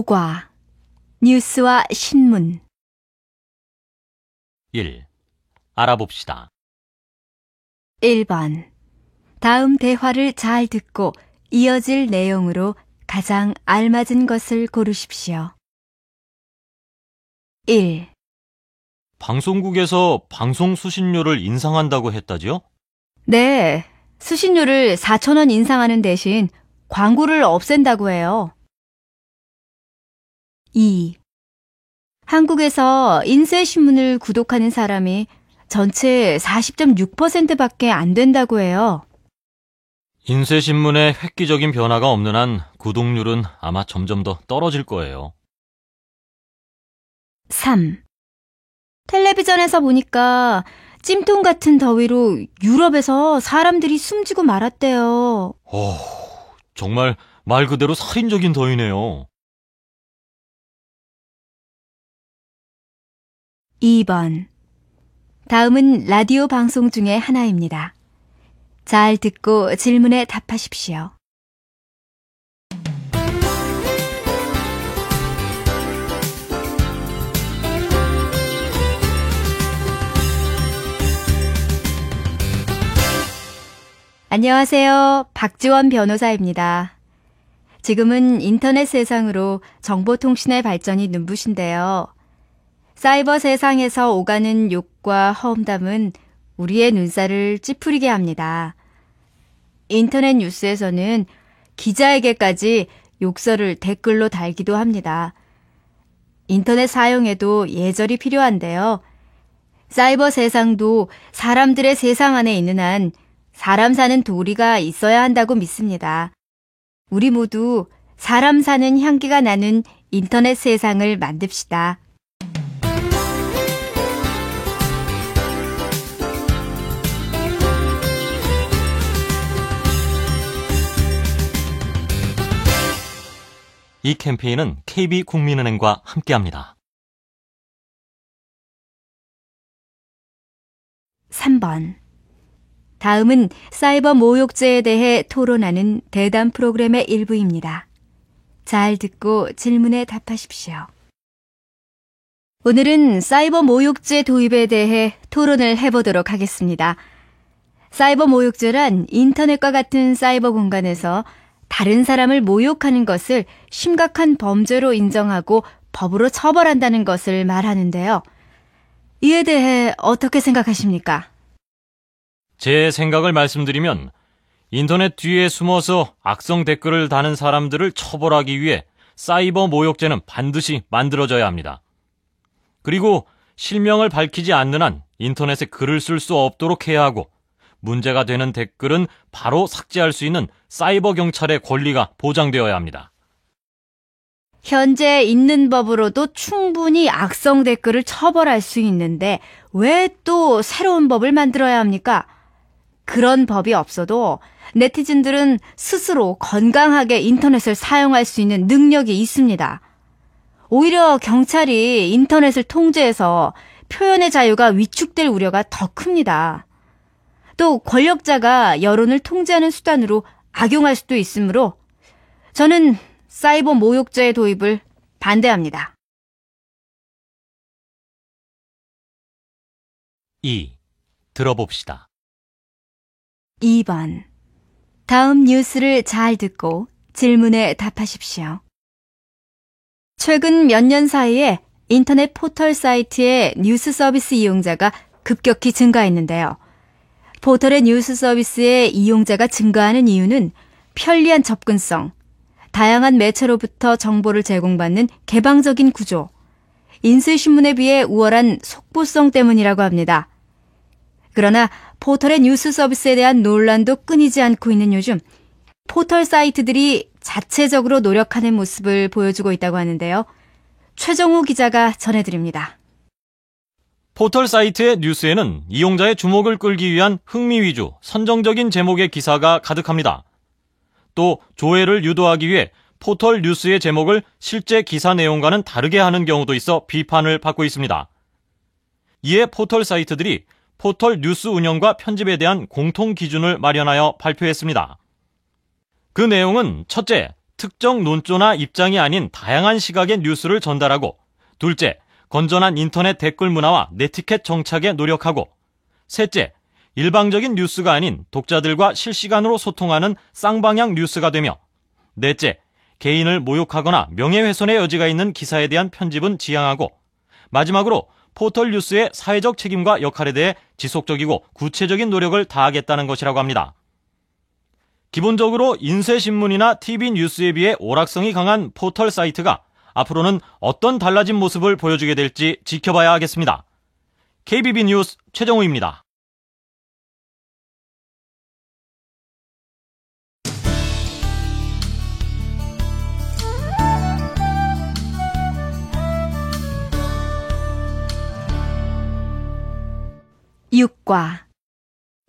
오과, 뉴스와 신문. 1. 알아봅시다. 1번. 다음 대화를 잘 듣고 이어질 내용으로 가장 알맞은 것을 고르십시오. 1. 방송국에서 방송 수신료를 인상한다고 했다지요? 네, 수신료를 4,000원 인상하는 대신 광고를 없앤다고 해요. 2. 한국에서 인쇄신문을 구독하는 사람이 전체 40.6%밖에 안 된다고 해요. 인쇄신문에 획기적인 변화가 없는 한 구독률은 아마 점점 더 떨어질 거예요. 3. 텔레비전에서 보니까 찜통 같은 더위로 유럽에서 사람들이 숨지고 말았대요. 정말 말 그대로 살인적인 더위네요. 2번. 다음은 라디오 방송 중에 하나입니다. 잘 듣고 질문에 답하십시오. 안녕하세요. 박지원 변호사입니다. 지금은 인터넷 세상으로 정보통신의 발전이 눈부신데요. 사이버 세상에서 오가는 욕과 험담은 우리의 눈살을 찌푸리게 합니다. 인터넷 뉴스에서는 기자에게까지 욕설을 댓글로 달기도 합니다. 인터넷 사용에도 예절이 필요한데요. 사이버 세상도 사람들의 세상 안에 있는 한 사람 사는 도리가 있어야 한다고 믿습니다. 우리 모두 사람 사는 향기가 나는 인터넷 세상을 만듭시다. 이 캠페인은 KB국민은행과 함께합니다. 3번. 다음은 사이버 모욕죄에 대해 토론하는 대담 프로그램의 일부입니다. 잘 듣고 질문에 답하십시오. 오늘은 사이버 모욕죄 도입에 대해 토론을 해보도록 하겠습니다. 사이버 모욕죄란 인터넷과 같은 사이버 공간에서 다른 사람을 모욕하는 것을 심각한 범죄로 인정하고 법으로 처벌한다는 것을 말하는데요. 이에 대해 어떻게 생각하십니까? 제 생각을 말씀드리면 인터넷 뒤에 숨어서 악성 댓글을 다는 사람들을 처벌하기 위해 사이버 모욕죄는 반드시 만들어져야 합니다. 그리고 실명을 밝히지 않는 한 인터넷에 글을 쓸 수 없도록 해야 하고 문제가 되는 댓글은 바로 삭제할 수 있는 사이버 경찰의 권리가 보장되어야 합니다. 현재 있는 법으로도 충분히 악성 댓글을 처벌할 수 있는데 왜 또 새로운 법을 만들어야 합니까? 그런 법이 없어도 네티즌들은 스스로 건강하게 인터넷을 사용할 수 있는 능력이 있습니다. 오히려 경찰이 인터넷을 통제해서 표현의 자유가 위축될 우려가 더 큽니다. 또 권력자가 여론을 통제하는 수단으로 악용할 수도 있으므로 저는 사이버 모욕죄의 도입을 반대합니다. 2. 들어봅시다. 2번. 다음 뉴스를 잘 듣고 질문에 답하십시오. 최근 몇 년 사이에 인터넷 포털 사이트의 뉴스 서비스 이용자가 급격히 증가했는데요. 포털의 뉴스 서비스의 이용자가 증가하는 이유는 편리한 접근성, 다양한 매체로부터 정보를 제공받는 개방적인 구조, 인쇄신문에 비해 우월한 속보성 때문이라고 합니다. 그러나 포털의 뉴스 서비스에 대한 논란도 끊이지 않고 있는 요즘 포털 사이트들이 자체적으로 노력하는 모습을 보여주고 있다고 하는데요. 최정우 기자가 전해드립니다. 포털 사이트의 뉴스에는 이용자의 주목을 끌기 위한 흥미 위주, 선정적인 제목의 기사가 가득합니다. 또 조회를 유도하기 위해 포털 뉴스의 제목을 실제 기사 내용과는 다르게 하는 경우도 있어 비판을 받고 있습니다. 이에 포털 사이트들이 포털 뉴스 운영과 편집에 대한 공통 기준을 마련하여 발표했습니다. 그 내용은 첫째, 특정 논조나 입장이 아닌 다양한 시각의 뉴스를 전달하고, 둘째, 건전한 인터넷 댓글 문화와 네티켓 정착에 노력하고, 셋째, 일방적인 뉴스가 아닌 독자들과 실시간으로 소통하는 쌍방향 뉴스가 되며, 넷째, 개인을 모욕하거나 명예훼손의 여지가 있는 기사에 대한 편집은 지양하고, 마지막으로 포털 뉴스의 사회적 책임과 역할에 대해 지속적이고 구체적인 노력을 다하겠다는 것이라고 합니다. 기본적으로 인쇄신문이나 TV 뉴스에 비해 오락성이 강한 포털 사이트가 앞으로는 어떤 달라진 모습을 보여주게 될지 지켜봐야 하겠습니다. KBB 뉴스 최정우입니다. 육과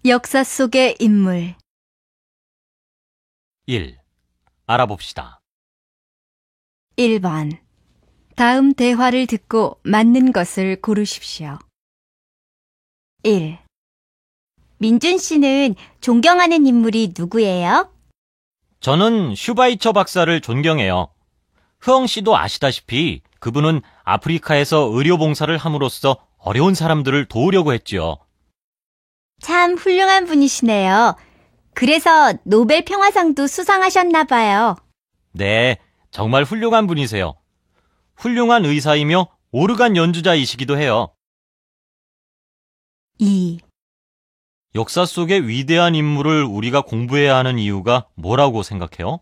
역사 속의 인물 1. 알아봅시다. 1번. 다음 대화를 듣고 맞는 것을 고르십시오. 1. 민준 씨는 존경하는 인물이 누구예요? 저는 슈바이처 박사를 존경해요. 흐엉 씨도 아시다시피 그분은 아프리카에서 의료봉사를 함으로써 어려운 사람들을 도우려고 했지요. 참 훌륭한 분이시네요. 그래서 노벨 평화상도 수상하셨나 봐요. 네, 정말 훌륭한 분이세요. 훌륭한 의사이며 오르간 연주자이시기도 해요. 2. 역사 속의 위대한 인물을 우리가 공부해야 하는 이유가 뭐라고 생각해요?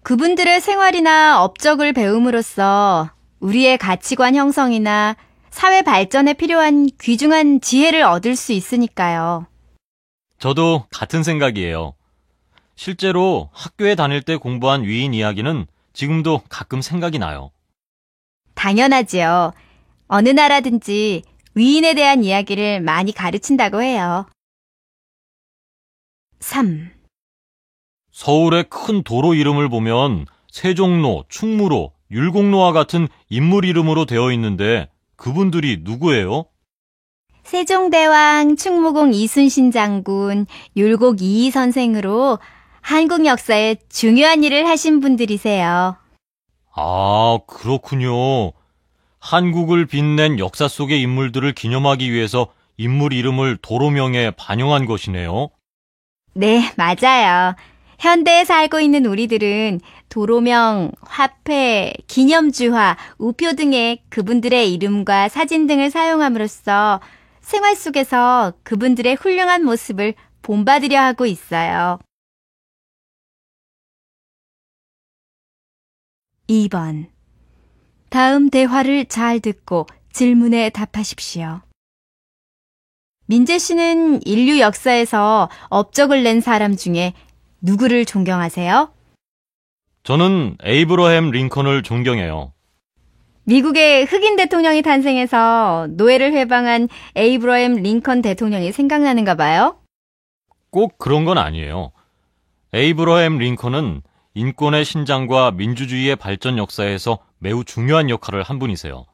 그분들의 생활이나 업적을 배움으로써 우리의 가치관 형성이나 사회 발전에 필요한 귀중한 지혜를 얻을 수 있으니까요. 저도 같은 생각이에요. 실제로 학교에 다닐 때 공부한 위인 이야기는 지금도 가끔 생각이 나요. 당연하지요. 어느 나라든지 위인에 대한 이야기를 많이 가르친다고 해요. 3. 서울의 큰 도로 이름을 보면 세종로, 충무로, 율곡로와 같은 인물 이름으로 되어 있는데 그분들이 누구예요? 세종대왕, 충무공 이순신 장군, 율곡 이이 선생으로 한국 역사에 중요한 일을 하신 분들이세요. 아, 그렇군요. 한국을 빛낸 역사 속의 인물들을 기념하기 위해서 인물 이름을 도로명에 반영한 것이네요. 네, 맞아요. 현대에 살고 있는 우리들은 도로명, 화폐, 기념주화, 우표 등의 그분들의 이름과 사진 등을 사용함으로써 생활 속에서 그분들의 훌륭한 모습을 본받으려 하고 있어요. 2번. 다음 대화를 잘 듣고 질문에 답하십시오. 민재 씨는 인류 역사에서 업적을 낸 사람 중에 누구를 존경하세요? 저는 에이브러햄 링컨을 존경해요. 미국의 흑인 대통령이 탄생해서 노예를 해방한 에이브러햄 링컨 대통령이 생각나는가 봐요? 꼭 그런 건 아니에요. 에이브러햄 링컨은 인권의 신장과 민주주의의 발전 역사에서 매우 중요한 역할을 한 분이세요.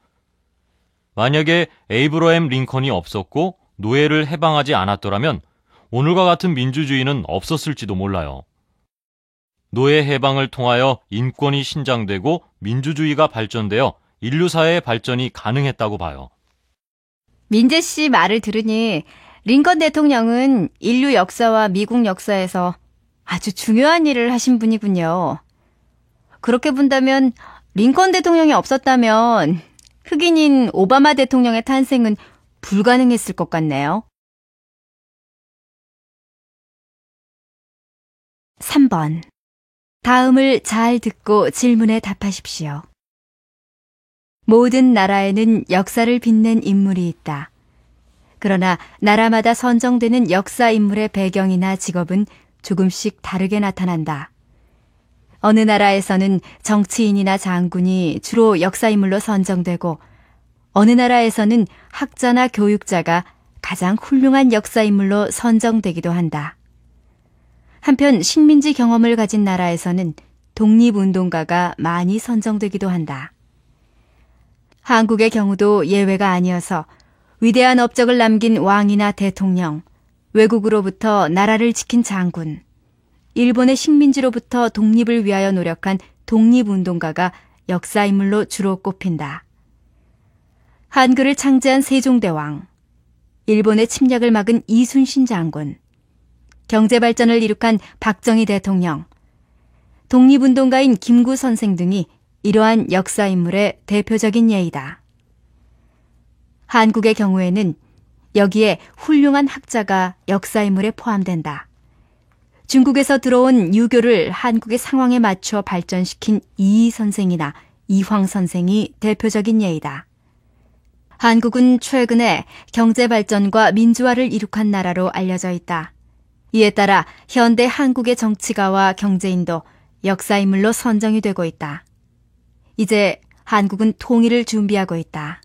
만약에 에이브러햄 링컨이 없었고 노예를 해방하지 않았더라면 오늘과 같은 민주주의는 없었을지도 몰라요. 노예 해방을 통하여 인권이 신장되고 민주주의가 발전되어 인류사회의 발전이 가능했다고 봐요. 민재 씨 말을 들으니 링컨 대통령은 인류 역사와 미국 역사에서 아주 중요한 일을 하신 분이군요. 그렇게 본다면 링컨 대통령이 없었다면 흑인인 오바마 대통령의 탄생은 불가능했을 것 같네요. 3번. 다음을 잘 듣고 질문에 답하십시오. 모든 나라에는 역사를 빛낸 인물이 있다. 그러나 나라마다 선정되는 역사 인물의 배경이나 직업은 조금씩 다르게 나타난다. 어느 나라에서는 정치인이나 장군이 주로 역사 인물로 선정되고 어느 나라에서는 학자나 교육자가 가장 훌륭한 역사 인물로 선정되기도 한다. 한편 식민지 경험을 가진 나라에서는 독립운동가가 많이 선정되기도 한다. 한국의 경우도 예외가 아니어서 위대한 업적을 남긴 왕이나 대통령, 외국으로부터 나라를 지킨 장군, 일본의 식민지로부터 독립을 위하여 노력한 독립운동가가 역사인물로 주로 꼽힌다. 한글을 창제한 세종대왕, 일본의 침략을 막은 이순신 장군, 경제발전을 이룩한 박정희 대통령, 독립운동가인 김구 선생 등이 이러한 역사인물의 대표적인 예이다. 한국의 경우에는 여기에 훌륭한 학자가 역사인물에 포함된다. 중국에서 들어온 유교를 한국의 상황에 맞춰 발전시킨 이희 선생이나 이황 선생이 대표적인 예이다. 한국은 최근에 경제발전과 민주화를 이룩한 나라로 알려져 있다. 이에 따라 현대 한국의 정치가와 경제인도 역사인물로 선정이 되고 있다. 이제 한국은 통일을 준비하고 있다.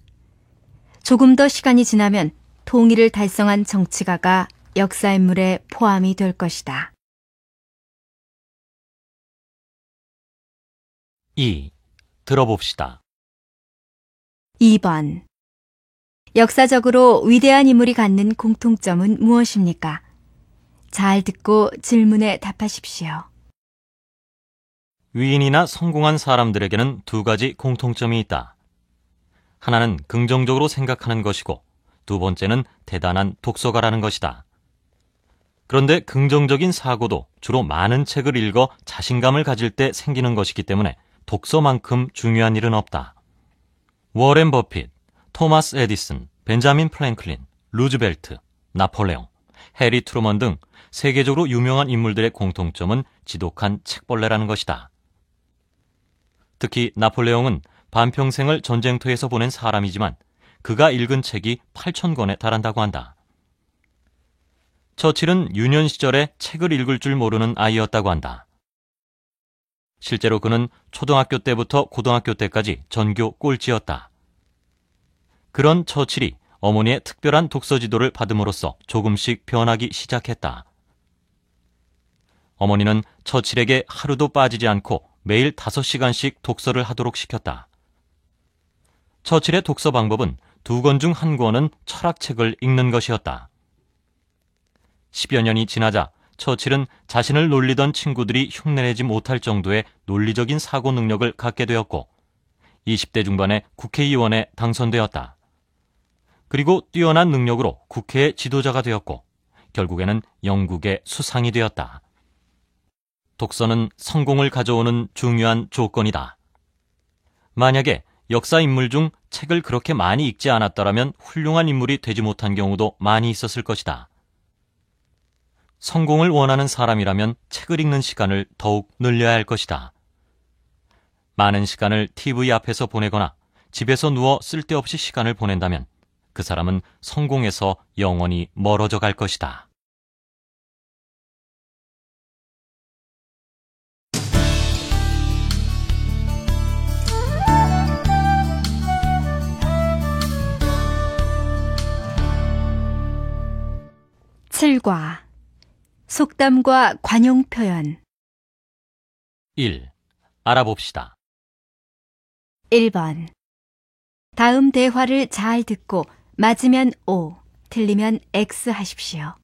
조금 더 시간이 지나면 통일을 달성한 정치가가 역사인물에 포함이 될 것이다. 2. 들어봅시다. 2번. 역사적으로 위대한 인물이 갖는 공통점은 무엇입니까? 잘 듣고 질문에 답하십시오. 위인이나 성공한 사람들에게는 두 가지 공통점이 있다. 하나는 긍정적으로 생각하는 것이고 두 번째는 대단한 독서가라는 것이다. 그런데 긍정적인 사고도 주로 많은 책을 읽어 자신감을 가질 때 생기는 것이기 때문에 독서만큼 중요한 일은 없다. 워렌 버핏, 토마스 에디슨, 벤자민 프랭클린, 루즈벨트, 나폴레옹, 해리 트루먼 등 세계적으로 유명한 인물들의 공통점은 지독한 책벌레라는 것이다. 특히 나폴레옹은 반평생을 전쟁터에서 보낸 사람이지만 그가 읽은 책이 8,000권에 달한다고 한다. 처칠은 유년 시절에 책을 읽을 줄 모르는 아이였다고 한다. 실제로 그는 초등학교 때부터 고등학교 때까지 전교 꼴찌였다. 그런 처칠이 어머니의 특별한 독서 지도를 받음으로써 조금씩 변하기 시작했다. 어머니는 처칠에게 하루도 빠지지 않고 매일 5시간씩 독서를 하도록 시켰다. 처칠의 독서 방법은 2권 중 1권은 철학책을 읽는 것이었다. 10여 년이 지나자 처칠은 자신을 놀리던 친구들이 흉내내지 못할 정도의 논리적인 사고 능력을 갖게 되었고 20대 중반에 국회의원에 당선되었다. 그리고 뛰어난 능력으로 국회의 지도자가 되었고 결국에는 영국의 수상이 되었다. 독서는 성공을 가져오는 중요한 조건이다. 만약에 역사 인물 중 책을 그렇게 많이 읽지 않았더라면 훌륭한 인물이 되지 못한 경우도 많이 있었을 것이다. 성공을 원하는 사람이라면 책을 읽는 시간을 더욱 늘려야 할 것이다. 많은 시간을 TV 앞에서 보내거나 집에서 누워 쓸데없이 시간을 보낸다면 그 사람은 성공에서 영원히 멀어져 갈 것이다. 칠과 속담과 관용 표현. 1. 알아봅시다. 1번. 다음 대화를 잘 듣고 맞으면 O, 틀리면 X 하십시오.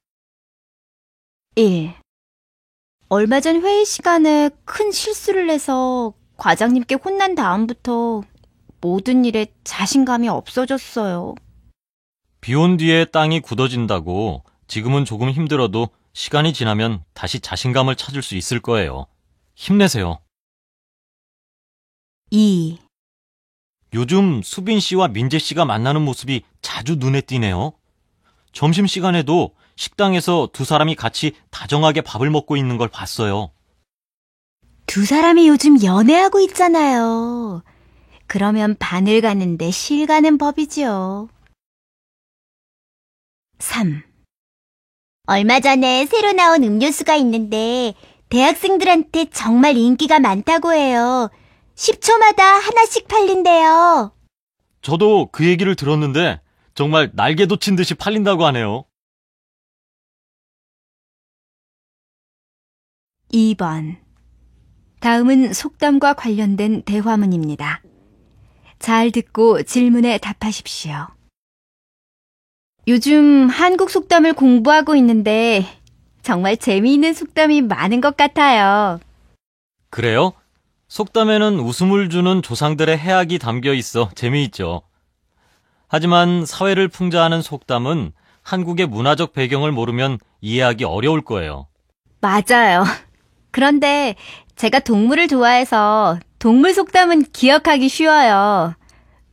1. 얼마 전 회의 시간에 큰 실수를 해서 과장님께 혼난 다음부터 모든 일에 자신감이 없어졌어요. 비 온 뒤에 땅이 굳어진다고 지금은 조금 힘들어도 시간이 지나면 다시 자신감을 찾을 수 있을 거예요. 힘내세요. 2. 요즘 수빈 씨와 민재 씨가 만나는 모습이 자주 눈에 띄네요. 점심시간에도 식당에서 두 사람이 같이 다정하게 밥을 먹고 있는 걸 봤어요. 두 사람이 요즘 연애하고 있잖아요. 그러면 바늘 가는데 실 가는 법이죠. 3. 얼마 전에 새로 나온 음료수가 있는데 대학생들한테 정말 인기가 많다고 해요. 10초마다 하나씩 팔린대요. 저도 그 얘기를 들었는데 정말 날개 돋친 듯이 팔린다고 하네요. 2번. 다음은 속담과 관련된 대화문입니다. 잘 듣고 질문에 답하십시오. 요즘 한국 속담을 공부하고 있는데 정말 재미있는 속담이 많은 것 같아요. 그래요? 속담에는 웃음을 주는 조상들의 해악이 담겨 있어 재미있죠. 하지만 사회를 풍자하는 속담은 한국의 문화적 배경을 모르면 이해하기 어려울 거예요. 맞아요. 그런데 제가 동물을 좋아해서 동물 속담은 기억하기 쉬워요.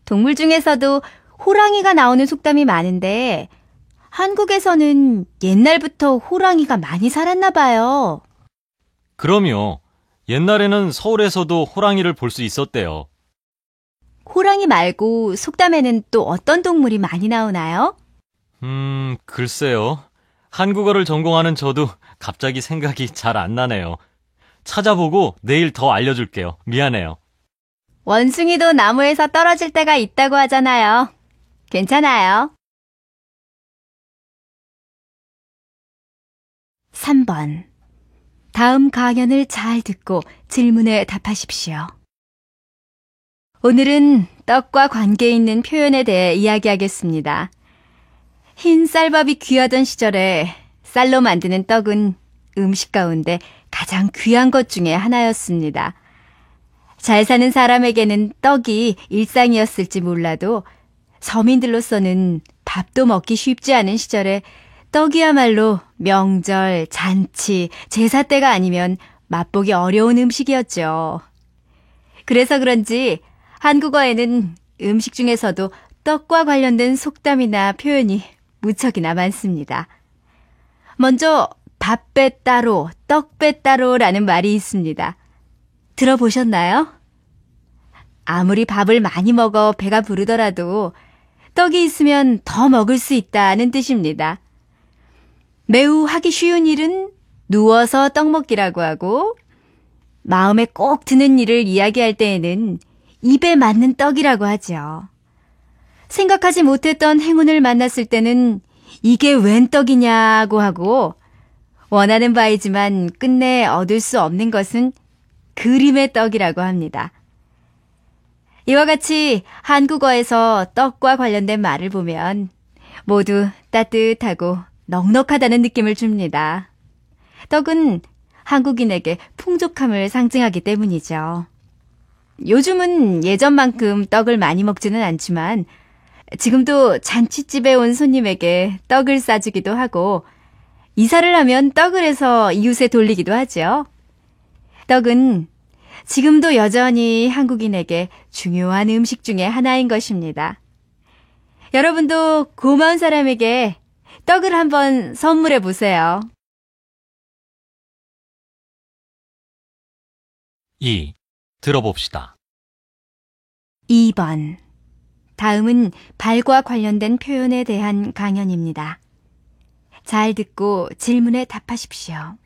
동물 중에서도 호랑이가 나오는 속담이 많은데 한국에서는 옛날부터 호랑이가 많이 살았나 봐요. 그럼요. 옛날에는 서울에서도 호랑이를 볼 수 있었대요. 호랑이 말고 속담에는 또 어떤 동물이 많이 나오나요? 글쎄요. 한국어를 전공하는 저도 갑자기 생각이 잘 안 나네요. 찾아보고 내일 더 알려줄게요. 미안해요. 원숭이도 나무에서 떨어질 때가 있다고 하잖아요. 괜찮아요. 3번. 다음 강연을 잘 듣고 질문에 답하십시오. 오늘은 떡과 관계 있는 표현에 대해 이야기하겠습니다. 흰 쌀밥이 귀하던 시절에 쌀로 만드는 떡은 음식 가운데 가장 귀한 것 중에 하나였습니다. 잘 사는 사람에게는 떡이 일상이었을지 몰라도 서민들로서는 밥도 먹기 쉽지 않은 시절에 떡이야말로 명절, 잔치, 제사 때가 아니면 맛보기 어려운 음식이었죠. 그래서 그런지 한국어에는 음식 중에서도 떡과 관련된 속담이나 표현이 무척이나 많습니다. 먼저 밥배 따로, 떡배 따로라는 말이 있습니다. 들어보셨나요? 아무리 밥을 많이 먹어 배가 부르더라도 떡이 있으면 더 먹을 수 있다는 뜻입니다. 매우 하기 쉬운 일은 누워서 떡 먹기라고 하고 마음에 꼭 드는 일을 이야기할 때에는 입에 맞는 떡이라고 하죠. 생각하지 못했던 행운을 만났을 때는 이게 웬 떡이냐고 하고 원하는 바이지만 끝내 얻을 수 없는 것은 그림의 떡이라고 합니다. 이와 같이 한국어에서 떡과 관련된 말을 보면 모두 따뜻하고 넉넉하다는 느낌을 줍니다. 떡은 한국인에게 풍족함을 상징하기 때문이죠. 요즘은 예전만큼 떡을 많이 먹지는 않지만 지금도 잔칫집에 온 손님에게 떡을 싸주기도 하고 이사를 하면 떡을 해서 이웃에 돌리기도 하죠. 떡은 지금도 여전히 한국인에게 중요한 음식 중에 하나인 것입니다. 여러분도 고마운 사람에게 떡을 한번 선물해 보세요. 2. 들어봅시다. 2번. 다음은 발과 관련된 표현에 대한 강연입니다. 잘 듣고 질문에 답하십시오.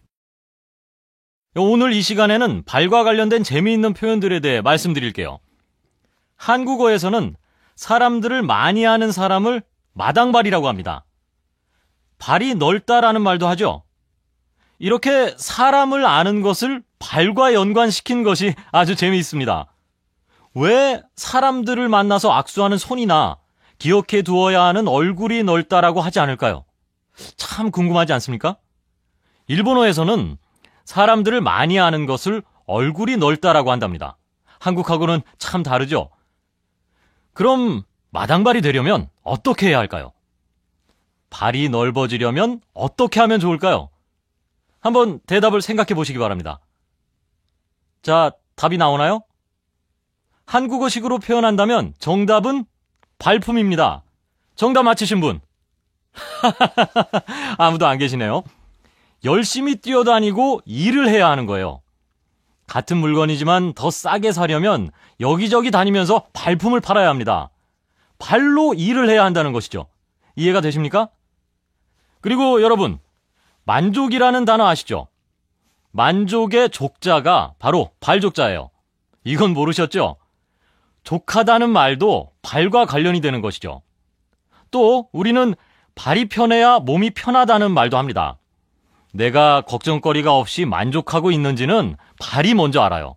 오늘 이 시간에는 발과 관련된 재미있는 표현들에 대해 말씀드릴게요. 한국어에서는 사람들을 많이 아는 사람을 마당발이라고 합니다. 발이 넓다라는 말도 하죠. 이렇게 사람을 아는 것을 발과 연관시킨 것이 아주 재미있습니다. 왜 사람들을 만나서 악수하는 손이나 기억해 두어야 하는 얼굴이 넓다라고 하지 않을까요? 참 궁금하지 않습니까? 일본어에서는 사람들을 많이 아는 것을 얼굴이 넓다라고 한답니다. 한국하고는 참 다르죠? 그럼 마당발이 되려면 어떻게 해야 할까요? 발이 넓어지려면 어떻게 하면 좋을까요? 한번 대답을 생각해 보시기 바랍니다. 자, 답이 나오나요? 한국어식으로 표현한다면 정답은 발품입니다. 정답 맞히신 분? 아무도 안 계시네요. 열심히 뛰어다니고 일을 해야 하는 거예요. 같은 물건이지만 더 싸게 사려면 여기저기 다니면서 발품을 팔아야 합니다. 발로 일을 해야 한다는 것이죠. 이해가 되십니까? 그리고 여러분, 만족이라는 단어 아시죠? 만족의 족자가 바로 발족자예요. 이건 모르셨죠? 족하다는 말도 발과 관련이 되는 것이죠. 또 우리는 발이 편해야 몸이 편하다는 말도 합니다. 내가 걱정거리가 없이 만족하고 있는지는 발이 먼저 알아요.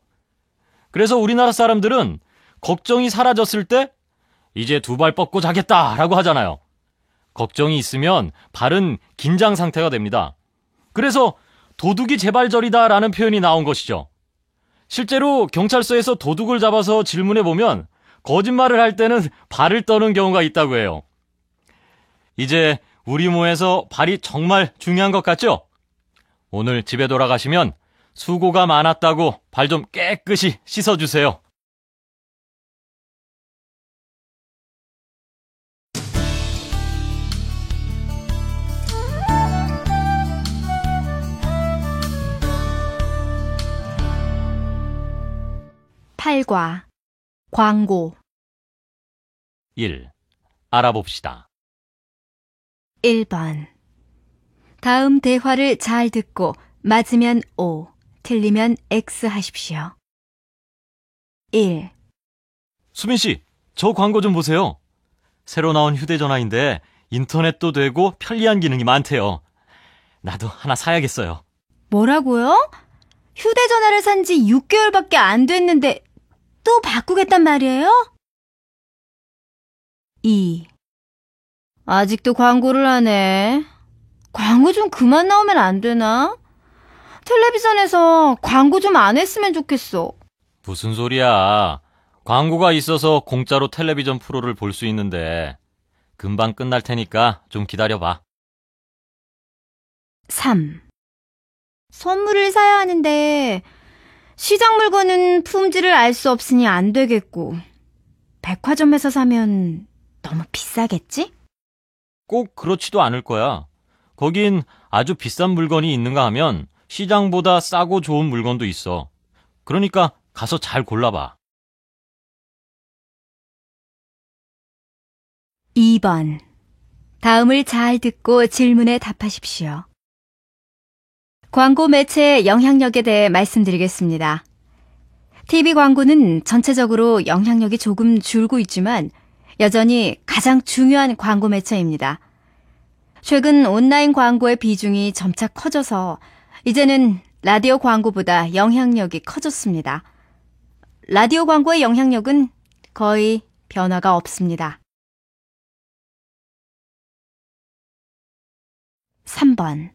그래서 우리나라 사람들은 걱정이 사라졌을 때 이제 두 발 뻗고 자겠다라고 하잖아요. 걱정이 있으면 발은 긴장 상태가 됩니다. 그래서 도둑이 재발절이다라는 표현이 나온 것이죠. 실제로 경찰서에서 도둑을 잡아서 질문해보면 거짓말을 할 때는 발을 떠는 경우가 있다고 해요. 이제 우리 모에서 발이 정말 중요한 것 같죠? 오늘 집에 돌아가시면 수고가 많았다고 발 좀 깨끗이 씻어주세요. 팔과 광고 1. 알아봅시다. 1번. 다음 대화를 잘 듣고 맞으면 O, 틀리면 X 하십시오. 1. 수빈 씨, 저 광고 좀 보세요. 새로 나온 휴대전화인데 인터넷도 되고 편리한 기능이 많대요. 나도 하나 사야겠어요. 뭐라고요? 휴대전화를 산 지 6개월밖에 안 됐는데 또 바꾸겠단 말이에요? 2. 아직도 광고를 하네. 광고 좀 그만 나오면 안 되나? 텔레비전에서 광고 좀 안 했으면 좋겠어. 무슨 소리야. 광고가 있어서 공짜로 텔레비전 프로를 볼 수 있는데 금방 끝날 테니까 좀 기다려봐. 3. 선물을 사야 하는데 시장 물건은 품질을 알 수 없으니 안 되겠고 백화점에서 사면 너무 비싸겠지? 꼭 그렇지도 않을 거야. 거긴 아주 비싼 물건이 있는가 하면 시장보다 싸고 좋은 물건도 있어. 그러니까 가서 잘 골라봐. 2번. 다음을 잘 듣고 질문에 답하십시오. 광고 매체의 영향력에 대해 말씀드리겠습니다. TV 광고는 전체적으로 영향력이 조금 줄고 있지만 여전히 가장 중요한 광고 매체입니다. 최근 온라인 광고의 비중이 점차 커져서 이제는 라디오 광고보다 영향력이 커졌습니다. 라디오 광고의 영향력은 거의 변화가 없습니다. 3번.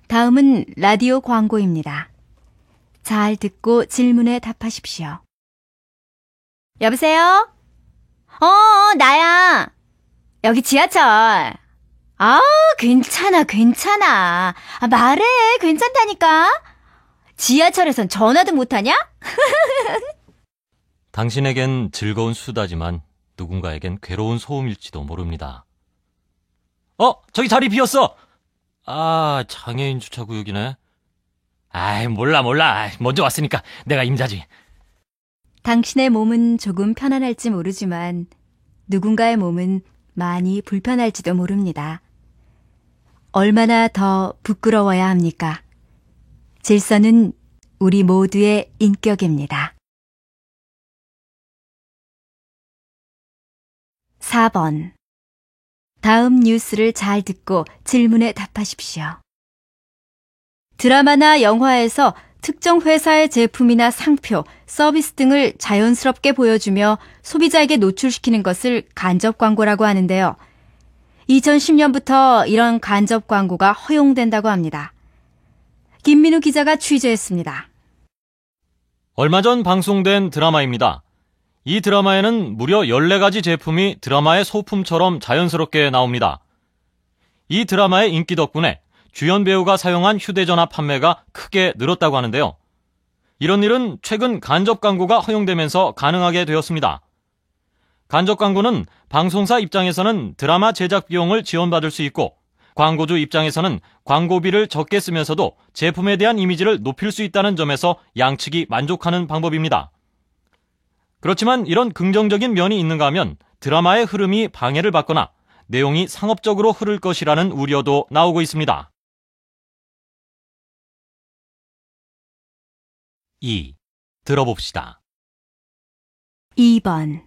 다음은 라디오 광고입니다. 잘 듣고 질문에 답하십시오. 여보세요? 나야. 여기 지하철. 괜찮아. 말해, 괜찮다니까. 지하철에선 전화도 못하냐? 당신에겐 즐거운 수다지만 누군가에겐 괴로운 소음일지도 모릅니다. 저기 자리 비었어. 장애인 주차구역이네. 몰라. 먼저 왔으니까 내가 임자지. 당신의 몸은 조금 편안할지 모르지만 누군가의 몸은 많이 불편할지도 모릅니다. 얼마나 더 부끄러워야 합니까? 질서는 우리 모두의 인격입니다. 4번. 다음 뉴스를 잘 듣고 질문에 답하십시오. 드라마나 영화에서 특정 회사의 제품이나 상표, 서비스 등을 자연스럽게 보여주며 소비자에게 노출시키는 것을 간접 광고라고 하는데요. 2010년부터 이런 간접 광고가 허용된다고 합니다. 김민우 기자가 취재했습니다. 얼마 전 방송된 드라마입니다. 이 드라마에는 무려 14가지 제품이 드라마의 소품처럼 자연스럽게 나옵니다. 이 드라마의 인기 덕분에 주연 배우가 사용한 휴대전화 판매가 크게 늘었다고 하는데요. 이런 일은 최근 간접 광고가 허용되면서 가능하게 되었습니다. 간접 광고는 방송사 입장에서는 드라마 제작 비용을 지원받을 수 있고 광고주 입장에서는 광고비를 적게 쓰면서도 제품에 대한 이미지를 높일 수 있다는 점에서 양측이 만족하는 방법입니다. 그렇지만 이런 긍정적인 면이 있는가 하면 드라마의 흐름이 방해를 받거나 내용이 상업적으로 흐를 것이라는 우려도 나오고 있습니다. 2. 들어봅시다. 2번.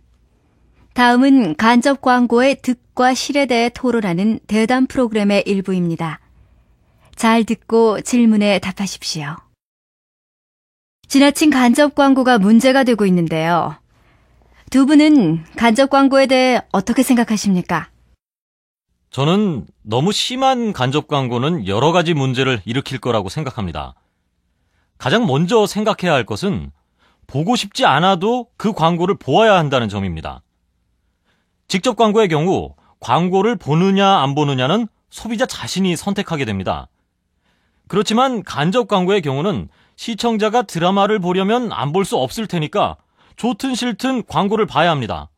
다음은 간접 광고의 득과 실에 대해 토론하는 대담 프로그램의 일부입니다. 잘 듣고 질문에 답하십시오. 지나친 간접 광고가 문제가 되고 있는데요. 두 분은 간접 광고에 대해 어떻게 생각하십니까? 저는 너무 심한 간접 광고는 여러 가지 문제를 일으킬 거라고 생각합니다. 가장 먼저 생각해야 할 것은 보고 싶지 않아도 그 광고를 보아야 한다는 점입니다. 직접 광고의 경우 광고를 보느냐 안 보느냐는 소비자 자신이 선택하게 됩니다. 그렇지만 간접 광고의 경우는 시청자가 드라마를 보려면 안 볼 수 없을 테니까 좋든 싫든 광고를 봐야 합니다.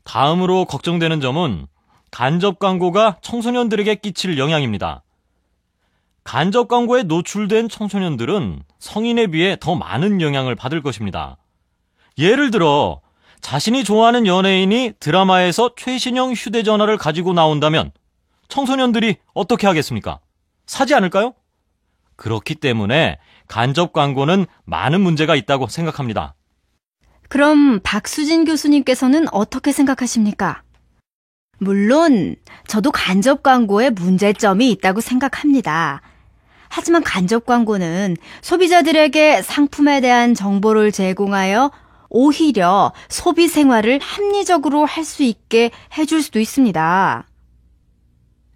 다음으로 걱정되는 점은 간접 광고가 청소년들에게 끼칠 영향입니다. 간접 광고에 노출된 청소년들은 성인에 비해 더 많은 영향을 받을 것입니다. 예를 들어 자신이 좋아하는 연예인이 드라마에서 최신형 휴대전화를 가지고 나온다면 청소년들이 어떻게 하겠습니까? 사지 않을까요? 그렇기 때문에 간접 광고는 많은 문제가 있다고 생각합니다. 그럼 박수진 교수님께서는 어떻게 생각하십니까? 물론 저도 간접 광고에 문제점이 있다고 생각합니다. 하지만 간접 광고는 소비자들에게 상품에 대한 정보를 제공하여 오히려 소비 생활을 합리적으로 할 수 있게 해줄 수도 있습니다.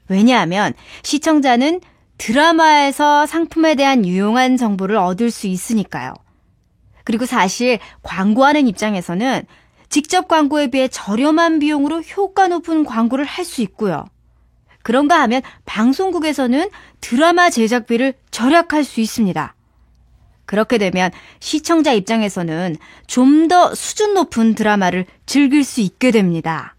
왜냐하면 시청자는 드라마에서 상품에 대한 유용한 정보를 얻을 수 있으니까요. 그리고 사실 광고하는 입장에서는 직접 광고에 비해 저렴한 비용으로 효과 높은 광고를 할 수 있고요. 그런가 하면 방송국에서는 드라마 제작비를 절약할 수 있습니다. 그렇게 되면 시청자 입장에서는 좀 더 수준 높은 드라마를 즐길 수 있게 됩니다.